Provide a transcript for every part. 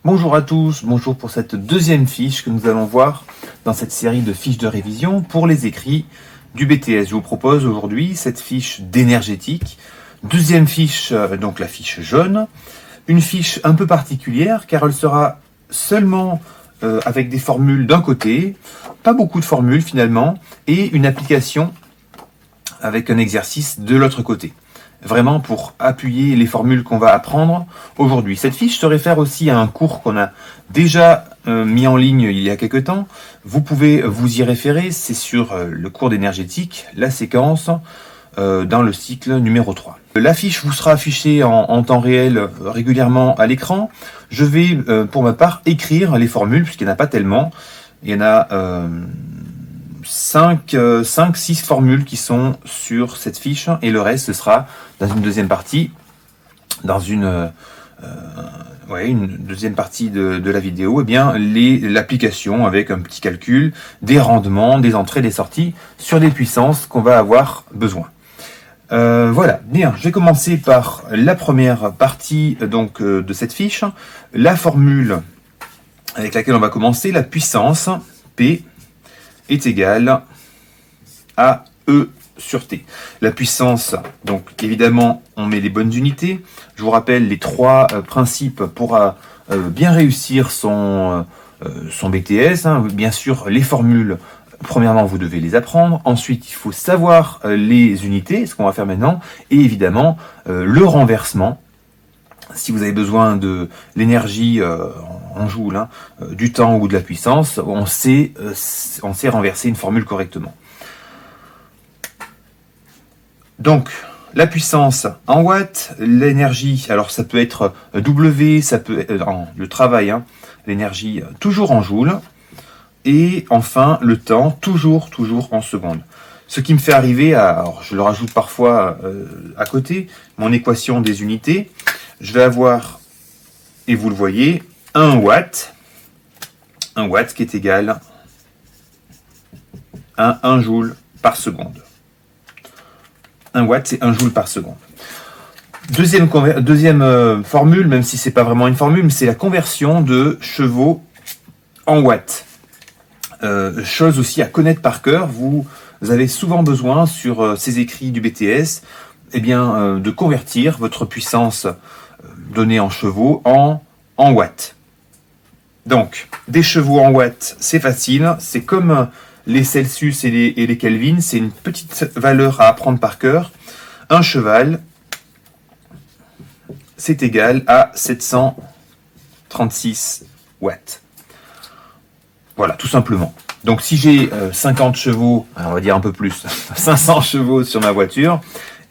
Bonjour à tous, bonjour pour cette deuxième fiche que nous allons voir dans cette série de fiches de révision pour les écrits du BTS. Je vous propose aujourd'hui cette fiche d'énergétique, deuxième fiche, donc la fiche jaune, une fiche un peu particulière car elle sera seulement avec des formules d'un côté, pas beaucoup de formules finalement, et une application avec un exercice de l'autre côté. Vraiment pour appuyer les formules qu'on va apprendre aujourd'hui. Cette fiche se réfère aussi à un cours qu'on a déjà mis en ligne il y a quelques temps. Vous pouvez vous y référer, c'est sur le cours d'énergétique, la séquence dans le cycle numéro 3. La fiche vous sera affichée en temps réel régulièrement à l'écran. Je vais pour ma part écrire les formules puisqu'il n'y en a pas tellement. Il y en a 5-6 formules qui sont sur cette fiche et le reste ce sera dans une deuxième partie, dans une deuxième partie de la vidéo, l'application avec un petit calcul des rendements, des entrées, des sorties sur des puissances qu'on va avoir besoin. Voilà, bien, je vais commencer par la première partie donc de cette fiche, la formule avec laquelle on va commencer, la puissance P est égale à E sur T. La puissance, donc évidemment, on met les bonnes unités. Je vous rappelle les trois principes pour bien réussir son BTS. Bien sûr, les formules, premièrement, vous devez les apprendre. Ensuite, il faut savoir les unités, ce qu'on va faire maintenant. Et évidemment, le renversement. Si vous avez besoin de l'énergie en joule, du temps ou de la puissance, on sait renverser une formule correctement. Donc, la puissance en watts, l'énergie, alors ça peut être W, ça peut être le travail, l'énergie toujours en joule, et enfin le temps toujours en secondes. Ce qui me fait arriver alors je le rajoute parfois à côté, mon équation des unités, je vais avoir, et vous le voyez, 1 watt qui est égal à 1 joule par seconde. 1 watt, c'est 1 joule par seconde. Deuxième formule, même si c'est pas vraiment une formule, mais c'est la conversion de chevaux en watts. Chose aussi à connaître par cœur, vous avez souvent besoin sur ces écrits du BTS, de convertir votre puissance donnée en chevaux en watts. Donc, des chevaux en watts, c'est facile, c'est comme les Celsius et les Kelvin, c'est une petite valeur à apprendre par cœur. Un cheval, c'est égal à 736 watts. Voilà, tout simplement. Donc si j'ai 50 chevaux, on va dire un peu plus, 500 chevaux sur ma voiture,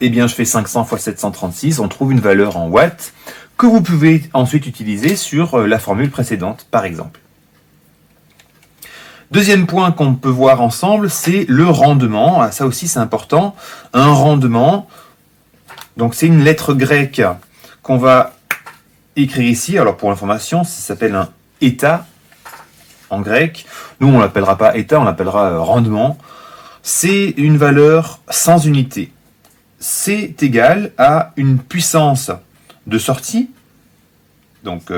je fais 500 fois 736, on trouve une valeur en watts que vous pouvez ensuite utiliser sur la formule précédente, par exemple. Deuxième point qu'on peut voir ensemble, c'est le rendement. Ça aussi, c'est important. Un rendement, donc c'est une lettre grecque qu'on va écrire ici. Alors pour l'information, ça s'appelle un état en grec. Nous, on ne l'appellera pas état, on l'appellera rendement. C'est une valeur sans unité. C'est égal à une puissance de sortie, donc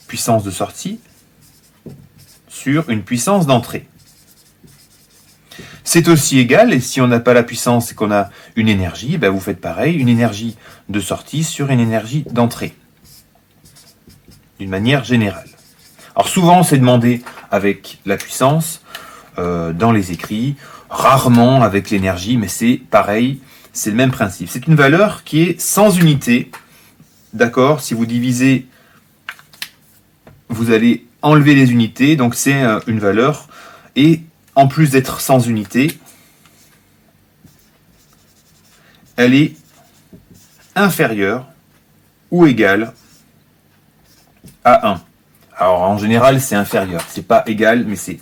puissance de sortie, sur une puissance d'entrée. C'est aussi égal, et si on n'a pas la puissance et qu'on a une énergie, vous faites pareil, une énergie de sortie sur une énergie d'entrée, d'une manière générale. Alors souvent c'est demandé avec la puissance dans les écrits, rarement avec l'énergie, mais c'est pareil, c'est le même principe. C'est une valeur qui est sans unité, d'accord? Si vous divisez, vous allez enlever les unités, donc c'est une valeur, et en plus d'être sans unité, elle est inférieure ou égale à 1. Alors en général c'est inférieur, c'est pas égal, mais c'est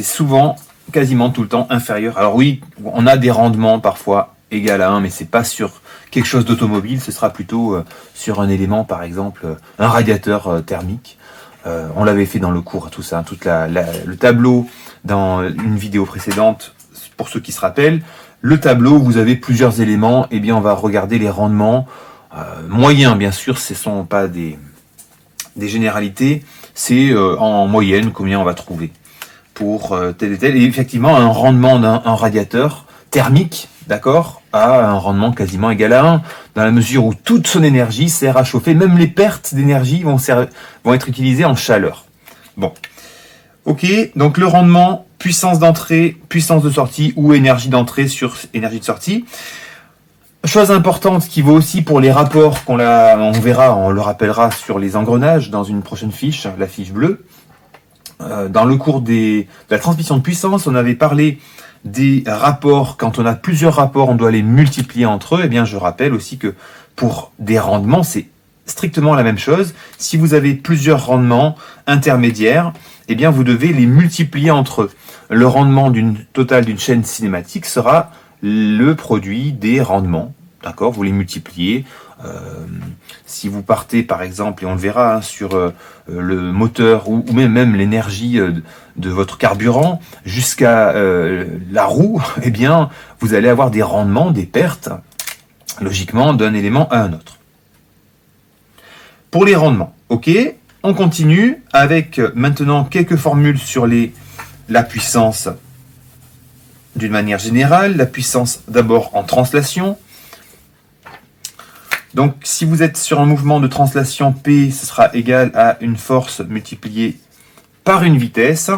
souvent, quasiment tout le temps inférieur. Alors oui, on a des rendements parfois égal à 1, mais c'est pas sur quelque chose d'automobile, ce sera plutôt sur un élément, par exemple un radiateur thermique. On l'avait fait dans le cours, tout ça, le tableau dans une vidéo précédente, pour ceux qui se rappellent. Le tableau, vous avez plusieurs éléments, on va regarder les rendements moyens, bien sûr, ce ne sont pas des des généralités, c'est en moyenne combien on va trouver pour tel et tel. Et effectivement, un rendement d'un radiateur thermique, d'accord, a un rendement quasiment égal à 1, dans la mesure où toute son énergie sert à chauffer. Même les pertes d'énergie vont être utilisées en chaleur. Bon, ok, donc le rendement, puissance d'entrée, puissance de sortie ou énergie d'entrée sur énergie de sortie. Chose importante qui vaut aussi pour les rapports on verra, on le rappellera sur les engrenages dans une prochaine fiche, la fiche bleue. Dans le cours de la transmission de puissance, on avait parlé des rapports. Quand on a plusieurs rapports, on doit les multiplier entre eux. Eh bien, je rappelle aussi que pour des rendements, c'est strictement la même chose. Si vous avez plusieurs rendements intermédiaires, eh bien, vous devez les multiplier entre eux. Le rendement total d'une chaîne cinématique sera le produit des rendements. D'accord, vous les multipliez. Si vous partez, par exemple, et on le verra sur le moteur ou même l'énergie de votre carburant jusqu'à la roue, eh bien, vous allez avoir des rendements, des pertes, logiquement, d'un élément à un autre. Pour les rendements, ok, on continue avec maintenant quelques formules sur la puissance d'une manière générale. La puissance d'abord en translation. Donc, si vous êtes sur un mouvement de translation P, ce sera égal à une force multipliée par une vitesse.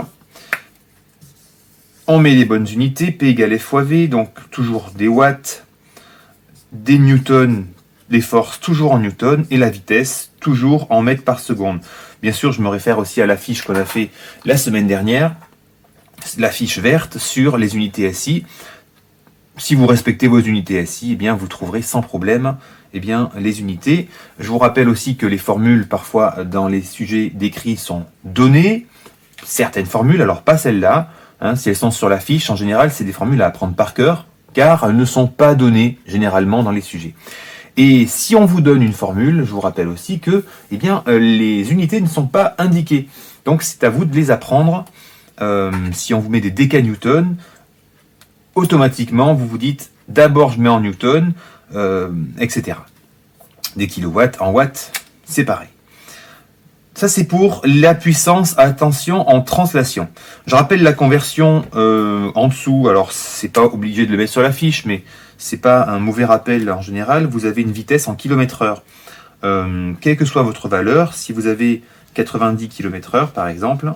On met les bonnes unités, P égale F fois V, donc toujours des watts, des newtons, les forces toujours en newtons, et la vitesse toujours en mètres par seconde. Bien sûr, je me réfère aussi à la fiche qu'on a fait la semaine dernière, la fiche verte sur les unités SI. Si vous respectez vos unités SI, eh bien, vous trouverez sans problème les unités. Je vous rappelle aussi que les formules, parfois, dans les sujets décrits, sont données. Certaines formules, alors pas celles-là. Si elles sont sur la fiche, en général, c'est des formules à apprendre par cœur, car elles ne sont pas données, généralement, dans les sujets. Et si on vous donne une formule, je vous rappelle aussi que les unités ne sont pas indiquées. Donc, c'est à vous de les apprendre. Si on vous met des décanewtons, automatiquement, vous vous dites, d'abord, je mets en newton, etc. Des kilowatts en watts, c'est pareil. Ça, c'est pour la puissance, attention, en translation. Je rappelle la conversion en dessous. Alors, c'est pas obligé de le mettre sur la fiche, mais c'est pas un mauvais rappel en général. Vous avez une vitesse en km/h. Quelle que soit votre valeur, si vous avez 90 km/h, par exemple,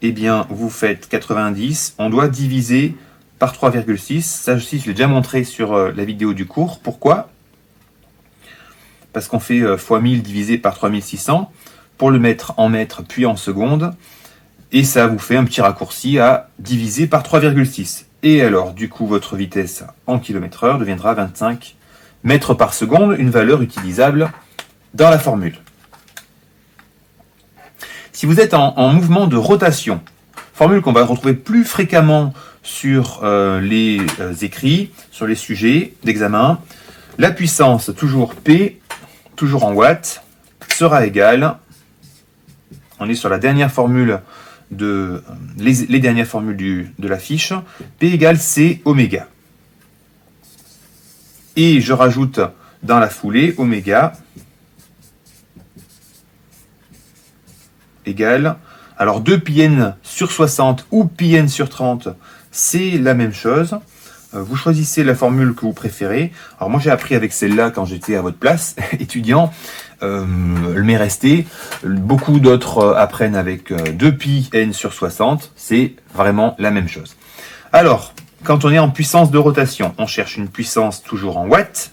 eh bien, vous faites 90. On doit diviser par 3,6. Ça aussi, je l'ai déjà montré sur la vidéo du cours. Pourquoi ? Parce qu'on fait fois 1000 divisé par 3600 pour le mettre en mètres puis en secondes. Et ça vous fait un petit raccourci à diviser par 3,6. Et alors, du coup, votre vitesse en km/h deviendra 25 mètres par seconde, une valeur utilisable dans la formule. Si vous êtes en mouvement de rotation, formule qu'on va retrouver plus fréquemment sur les écrits, sur les sujets d'examen, la puissance, toujours P, toujours en watts, sera égale, on est sur la dernière formule les dernières formules de la fiche, P égale C oméga. Et je rajoute dans la foulée oméga égale, alors 2 πn sur 60 ou πn sur 30, c'est la même chose. Vous choisissez la formule que vous préférez. Alors moi j'ai appris avec celle-là quand j'étais à votre place, étudiant, elle m'est restée. Beaucoup d'autres apprennent avec 2 πn sur 60, c'est vraiment la même chose. Alors, quand on est en puissance de rotation, on cherche une puissance toujours en watts.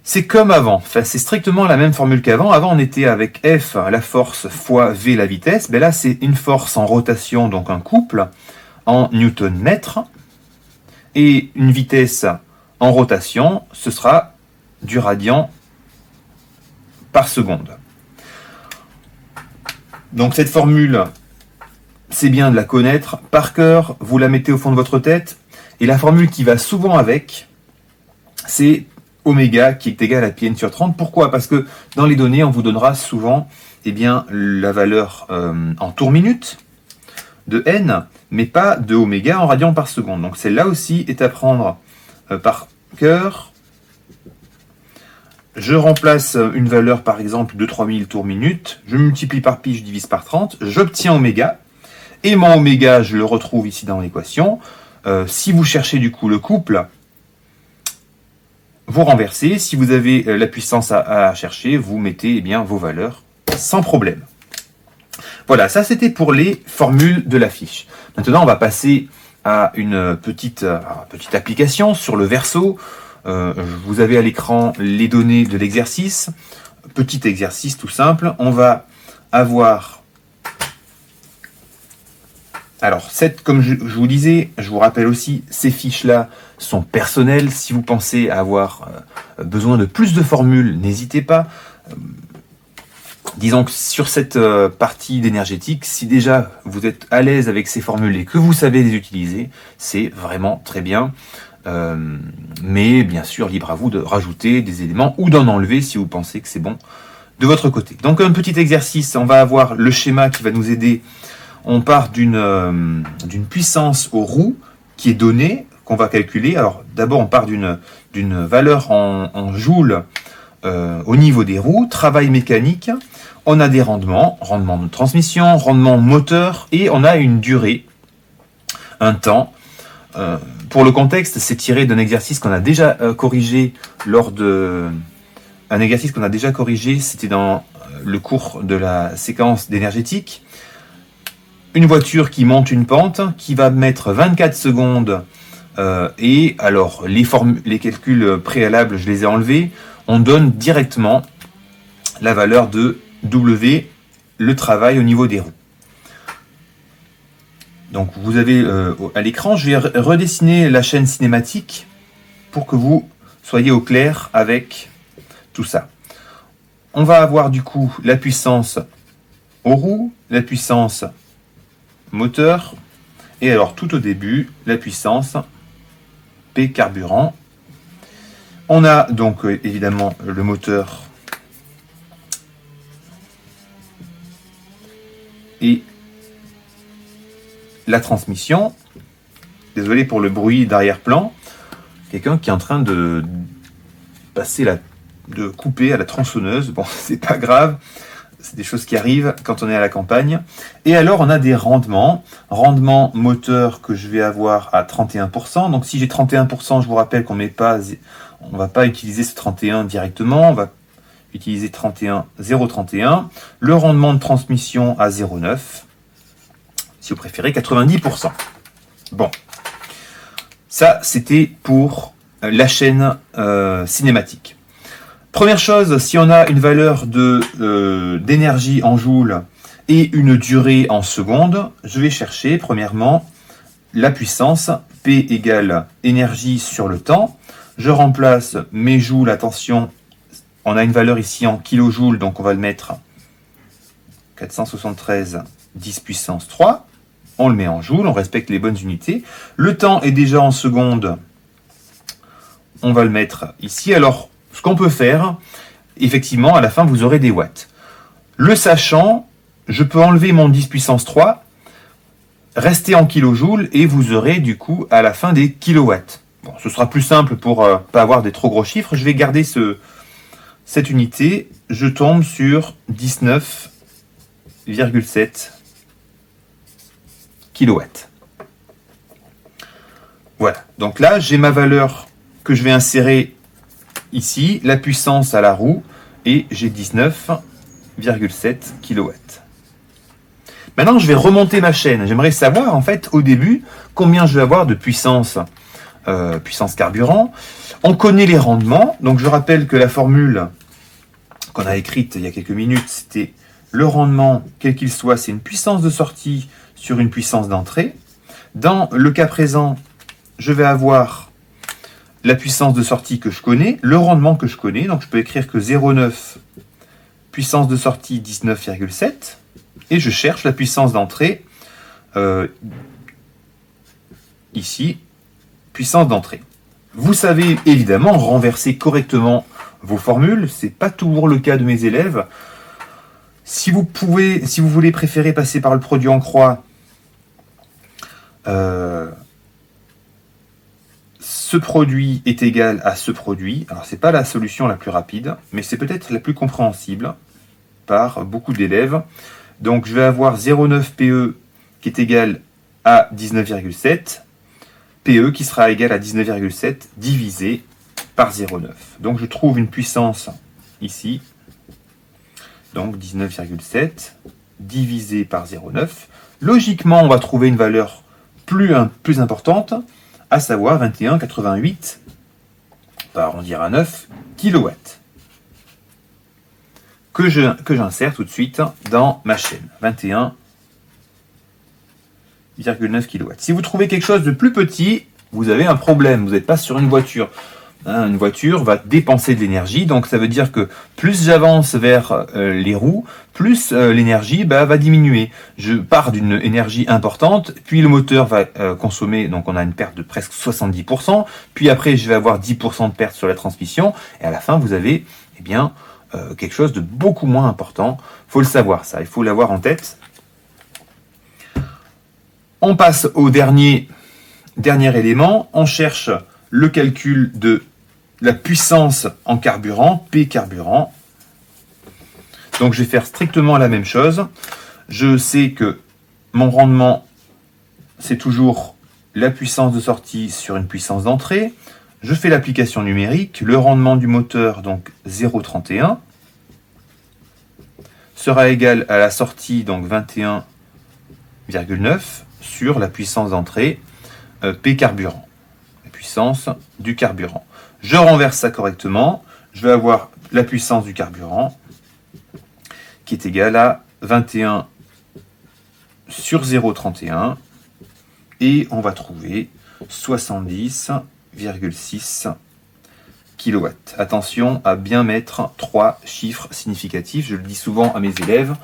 C'est comme avant, enfin, c'est strictement la même formule qu'avant. Avant, on était avec F, la force, fois V, la vitesse. Ben là, c'est une force en rotation, donc un couple, en newton-mètre. Et une vitesse en rotation, ce sera du radian par seconde. Donc cette formule, c'est bien de la connaître par cœur. Vous la mettez au fond de votre tête. Et la formule qui va souvent avec, c'est oméga qui est égal à πn sur 30. Pourquoi ? Parce que dans les données, on vous donnera souvent la valeur en tours minutes de n, mais pas de oméga en radians par seconde. Donc celle-là aussi est à prendre par cœur. je remplace une valeur par exemple de 3000 tours minute, je multiplie par pi, je divise par 30, j'obtiens oméga, et mon oméga je le retrouve ici dans l'équation. Si vous cherchez du coup le couple, vous renversez, si vous avez la puissance à chercher, vous mettez bien vos valeurs sans problème. Voilà, ça c'était pour les formules de la fiche. Maintenant on va passer à une petite application sur le verso. Vous avez à l'écran les données de l'exercice. Petit exercice tout simple. On va avoir... Alors, comme je vous disais, je vous rappelle aussi, ces fiches-là sont personnelles. Si vous pensez avoir besoin de plus de formules, n'hésitez pas. Disons que sur cette partie d'énergétique, si déjà vous êtes à l'aise avec ces formules et que vous savez les utiliser, c'est vraiment très bien. Mais bien sûr, libre à vous de rajouter des éléments ou d'en enlever si vous pensez que c'est bon de votre côté. Donc un petit exercice, on va avoir le schéma qui va nous aider. On part d'une puissance aux roues qui est donnée, qu'on va calculer. Alors d'abord on part d'une valeur en joules au niveau des roues, travail mécanique, on a des rendements de transmission, rendement moteur, et on a une durée, un temps. Pour le contexte, c'est tiré d'un exercice qu'on a déjà corrigé c'était dans le cours de la séquence d'énergétique. Une voiture qui monte une pente, qui va mettre 24 secondes, et alors les calculs préalables, je les ai enlevés. On donne directement la valeur de W, le travail au niveau des roues. Donc vous avez à l'écran, je vais redessiner la chaîne cinématique pour que vous soyez au clair avec tout ça. On va avoir du coup la puissance aux roues, la puissance moteur, et alors tout au début, la puissance P carburant. On a donc évidemment le moteur et la transmission. Désolé pour le bruit d'arrière-plan. Quelqu'un qui est en train de couper à la tronçonneuse. Bon, c'est pas grave. C'est des choses qui arrivent quand on est à la campagne. Et alors, on a des rendements. Rendement moteur que je vais avoir à 31%. Donc, si j'ai 31%, je vous rappelle qu'on ne va pas utiliser ce 31 directement. On va utiliser 0,31. Le rendement de transmission à 0,9. Si vous préférez, 90%. Bon. Ça, c'était pour la chaîne cinématique. Première chose, si on a une valeur d'énergie en joules et une durée en secondes, je vais chercher premièrement la puissance, P égale énergie sur le temps. Je remplace mes joules, attention, on a une valeur ici en kilojoules, donc on va le mettre 473 10 puissance 3. On le met en joules, on respecte les bonnes unités. Le temps est déjà en secondes, on va le mettre ici. Alors, ce qu'on peut faire, effectivement, à la fin, vous aurez des watts. Le sachant, je peux enlever mon 10 puissance 3, rester en kilojoules, et vous aurez du coup à la fin des kilowatts. Bon, ce sera plus simple pour pas avoir des trop gros chiffres. Je vais garder cette unité. Je tombe sur 19,7 kilowatts. Voilà. Donc là, j'ai ma valeur que je vais insérer ici, la puissance à la roue, et j'ai 19,7 kW. Maintenant, je vais remonter ma chaîne. J'aimerais savoir, en fait, au début, combien je vais avoir de puissance carburant. On connaît les rendements. Donc, je rappelle que la formule qu'on a écrite il y a quelques minutes, c'était le rendement, quel qu'il soit, c'est une puissance de sortie sur une puissance d'entrée. Dans le cas présent, je vais avoir la puissance de sortie que je connais, le rendement que je connais, donc je peux écrire que 0,9, puissance de sortie 19,7, et je cherche la puissance d'entrée, ici, puissance d'entrée. Vous savez évidemment renverser correctement vos formules, c'est pas toujours le cas de mes élèves. Si vous voulez préférer passer par le produit en croix, ce produit est égal à ce produit. Alors, c'est pas la solution la plus rapide, mais c'est peut-être la plus compréhensible par beaucoup d'élèves. Donc, je vais avoir 0,9 PE qui est égal à 19,7. PE qui sera égal à 19,7 divisé par 0,9. Donc, je trouve une puissance ici. Donc, 19,7 divisé par 0,9. Logiquement, on va trouver une valeur plus importante, à savoir 21,88 par arrondir à 9 kW. Que j'insère tout de suite dans ma chaîne. 21,9 kW. Si vous trouvez quelque chose de plus petit, vous avez un problème. Vous n'êtes pas sur une voiture. Une voiture va dépenser de l'énergie, donc ça veut dire que plus j'avance vers les roues, plus l'énergie va diminuer. Je pars d'une énergie importante, puis le moteur va consommer, donc on a une perte de presque 70%, puis après je vais avoir 10% de perte sur la transmission, et à la fin vous avez quelque chose de beaucoup moins important. Il faut le savoir, ça, il faut l'avoir en tête. On passe au dernier élément, on cherche le calcul de la puissance en carburant, P carburant. Donc je vais faire strictement la même chose. Je sais que mon rendement, c'est toujours la puissance de sortie sur une puissance d'entrée. Je fais l'application numérique. Le rendement du moteur, donc 0,31, sera égal à la sortie, donc 21,9, sur la puissance d'entrée, P carburant, la puissance du carburant. Je renverse ça correctement, je vais avoir la puissance du carburant qui est égale à 21 sur 0,31 et on va trouver 70,6 kW. Attention à bien mettre 3 chiffres significatifs, je le dis souvent à mes élèves,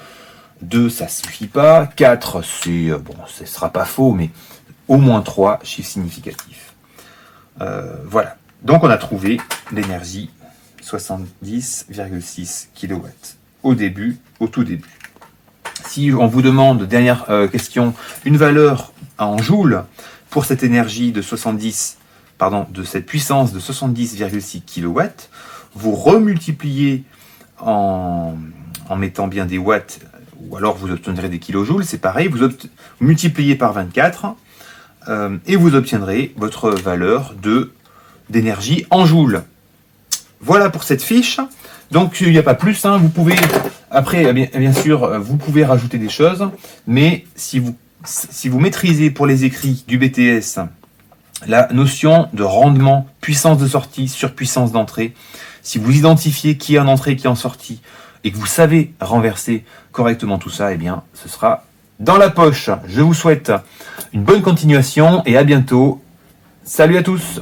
2 ça ne suffit pas, 4 c'est bon, ce ne sera pas faux, mais au moins 3 chiffres significatifs. Voilà. Donc on a trouvé l'énergie 70,6 kW au tout début. Si on vous demande, dernière question, une valeur en joules pour cette énergie de de cette puissance de 70,6 kW, vous remultipliez en mettant bien des watts, ou alors vous obtiendrez des kilojoules, c'est pareil, vous multipliez par 24 et vous obtiendrez votre valeur d'énergie en joules. Voilà pour cette fiche. Donc il n'y a pas plus, hein. Vous pouvez, après bien sûr, vous pouvez rajouter des choses, mais si vous maîtrisez pour les écrits du BTS la notion de rendement, puissance de sortie sur puissance d'entrée, si vous identifiez qui est en entrée, qui est en sortie, et que vous savez renverser correctement tout ça, ce sera dans la poche. Je vous souhaite une bonne continuation et à bientôt. Salut à tous!